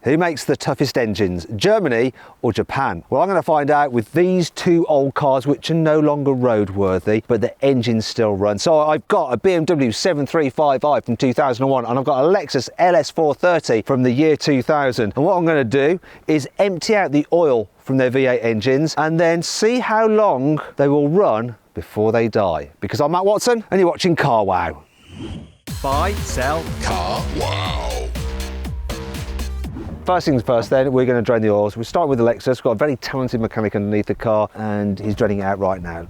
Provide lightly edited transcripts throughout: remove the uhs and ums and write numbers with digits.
Who makes the toughest engines, Germany or Japan? Well, I'm going to find out with these two old cars which are no longer roadworthy, but the engines still run. So I've got a BMW 7355i from 2001 and I've got a Lexus LS 430 from the year 2000. And what I'm going to do is empty out the oil from their V8 engines and then see how long they will run before they die. Because I'm Matt Watson and you're watching Carwow. Buy, sell, Carwow. First things first then, we're going to drain the oils. We're starting with the Lexus. We've got a very talented mechanic underneath the car and he's draining it out right now.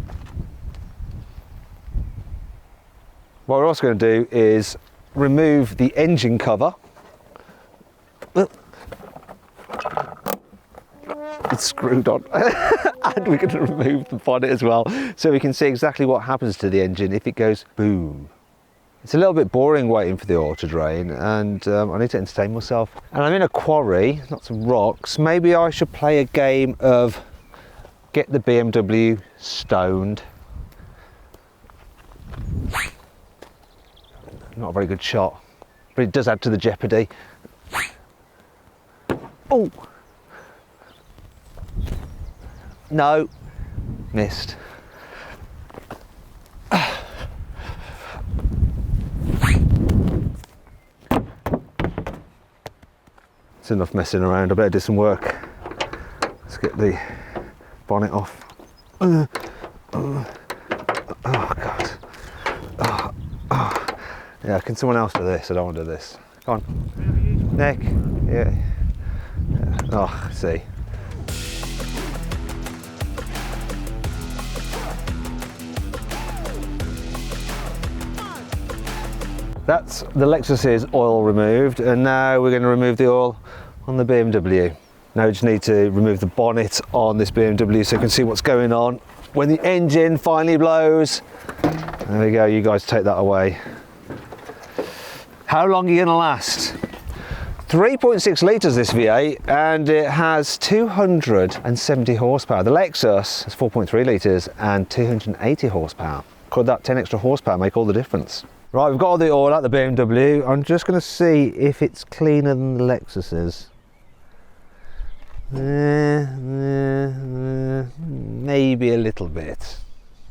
What we're also going to do is remove the engine cover. It's screwed on. And we're going to remove the bonnet as well so we can see exactly what happens to the engine if it goes boom. It's a little bit boring waiting for the oil to drain and I need to entertain myself. And I'm in a quarry, not some rocks. Maybe I should play a game of get the BMW stoned. Not a very good shot, but it does add to the jeopardy. Oh! No, missed. It's enough messing around, I better do some work. Let's get the bonnet off. Oh God. Yeah, can someone else do this? I don't want to do this. Come on. Neck. Yeah. Oh, see. That's the Lexus's oil removed, and now we're going to remove the oil on the BMW. Now we just need to remove the bonnet on this BMW so you can see what's going on when the engine finally blows. There we go, you guys take that away. How long are you going to last? 3.6 litres this V8 and it has 270 horsepower. The Lexus has 4.3 litres and 280 horsepower. Could that 10 extra horsepower make all the difference? Right, we've got all the oil out the BMW. I'm just going to see if it's cleaner than the Lexus is. Maybe a little bit.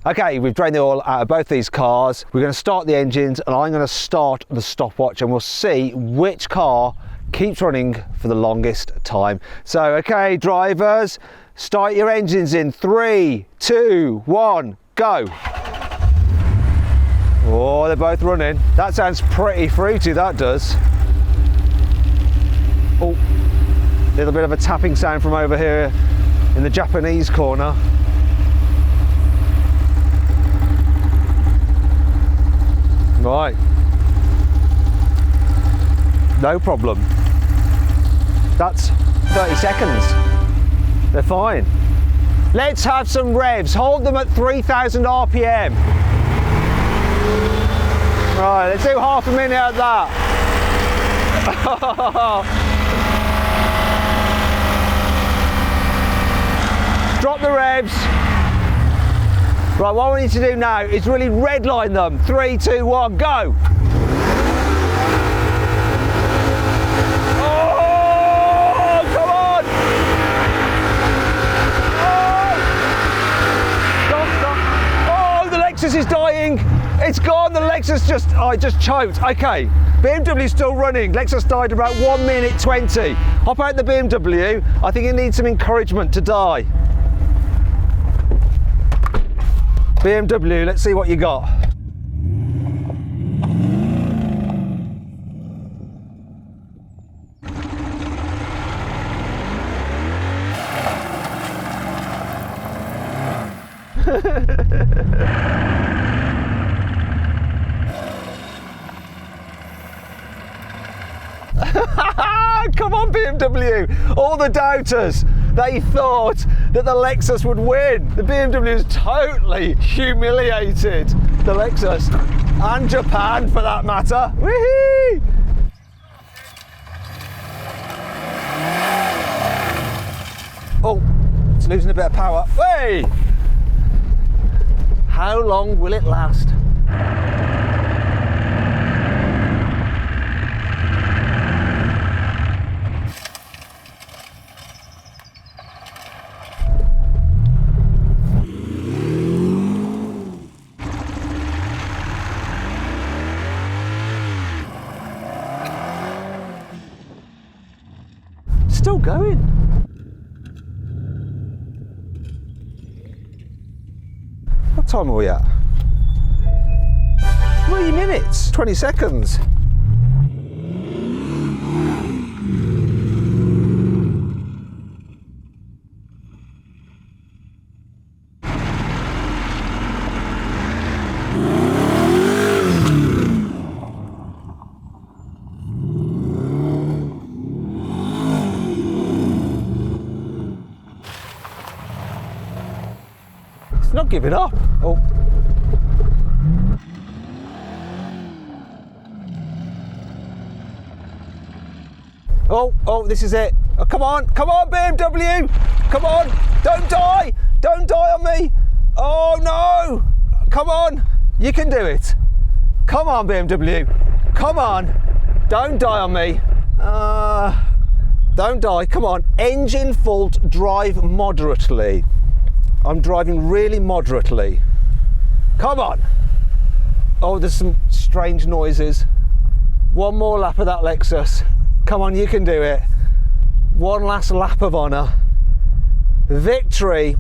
Okay, we've drained the oil out of both these cars. We're going to start the engines and I'm going to start the stopwatch and we'll see which car keeps running for the longest time. So, okay, drivers, start your engines in 3, 2, 1, go. Oh, they're both running. That sounds pretty fruity, that does. Oh, a little bit of a tapping sound from over here in the Japanese corner. Right. No problem. That's 30 seconds. They're fine. Let's have some revs. Hold them at 3,000 RPM. Right, let's do half a minute of that. Drop the revs. Right, what we need to do now is really redline them. 3, 2, 1, go. Oh, come on. Oh, stop. Oh, the Lexus is dying. It's gone, the Lexus just choked. Okay, BMW's still running. Lexus died about 1 minute 20. Hop out the BMW. I think it needs some encouragement to die. BMW, let's see what you got. Come on, BMW! All the doubters, they thought that the Lexus would win. The BMW has totally humiliated the Lexus and Japan for that matter. Whee! Oh, it's losing a bit of power. Hey! How long will it last? still going. What time are we at? 3 minutes, 20 seconds. It's not giving up. Oh. Oh, this is it. Oh, come on, BMW. Come on, don't die on me. Oh no, come on, you can do it. Come on, BMW, come on, don't die on me. Don't die, come on. Engine fault, drive moderately. I'm driving really moderately. Come on. Oh, there's some strange noises. One more lap of that Lexus. Come on, you can do it. One last lap of honour. Victory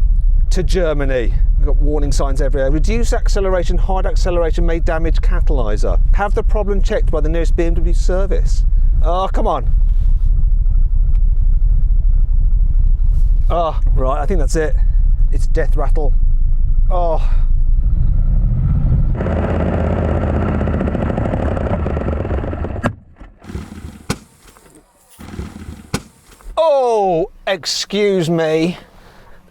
to Germany. We've got warning signs everywhere. Reduce acceleration, hard acceleration may damage catalyser. Have the problem checked by the nearest BMW service. Oh, come on. Oh, right, I think that's it. It's death rattle. Oh. Oh, excuse me.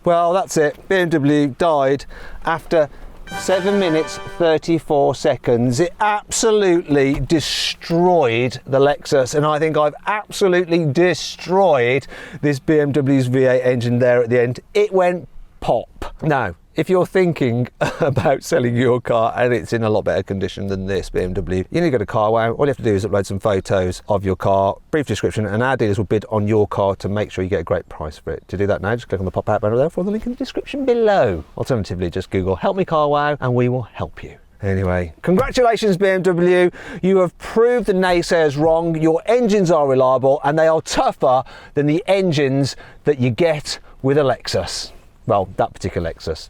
Well, that's it. BMW died after 7 minutes 34 seconds. It absolutely destroyed the Lexus, and I think I've absolutely destroyed this BMW's V8 engine there at the end. It went pop. Now, if you're thinking about selling your car and it's in a lot better condition than this BMW, you need to go to carwow. All you have to do is upload some photos of your car, brief description, and our dealers will bid on your car to make sure you get a great price for it. To do that now, just click on the pop-out banner there, follow the link in the description below. Alternatively, just Google "Help Me Carwow" and we will help you. Anyway, congratulations BMW, you have proved the naysayers wrong. Your engines are reliable and they are tougher than the engines that you get with a Lexus. Well, that particular Lexus.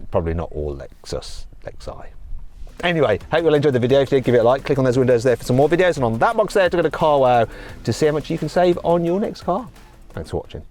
Probably not all Lexi. Anyway, hope you'll enjoy the video. If you did, give it a like. Click on those windows there for some more videos, and on that box there to go to carwow to see how much you can save on your next car. Thanks for watching.